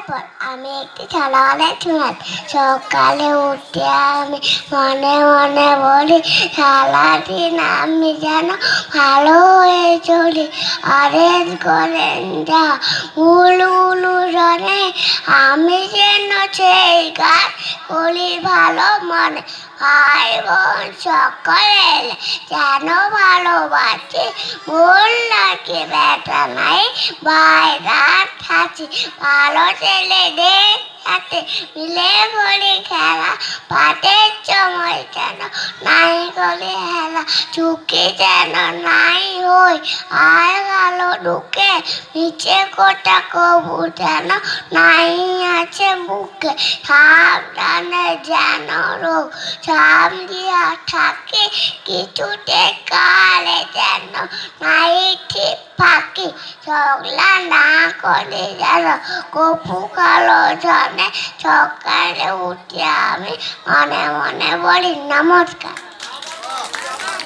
তারপর আমি একটি ছোটবেলায় শুনলাম, সকালে উঠে আমি মনে মনে বলি, সারাদিন আমি যেন ভালো হয়ে চলি। আরে করেন যা উলু উলু জনে, আমি যেন সেই গান করি ভালো মনে। ভাই বোন সকলে যেন ভালোবাসি, ভুল নাকি বেটা নাই, বাইরা থাকি ভালো ছেলেদের সাথে মিলে বলি খেলা। পাটের সময় যেন নাই করে হেলা, চুকি যেন নাই হই আর ভালো ঢুকে, নিচে কোটা কবু যেন নাই আছে বুকে। সাবধানে যেন রোগ সামলিয়া থাকে, কিছুতে কালে যেন নাই ঠিক ফাঁকি। ঝগড়া না করে যেন কপু কালো জনে, সকালে উঠে আমি মনে মনে বলি নমস্কার।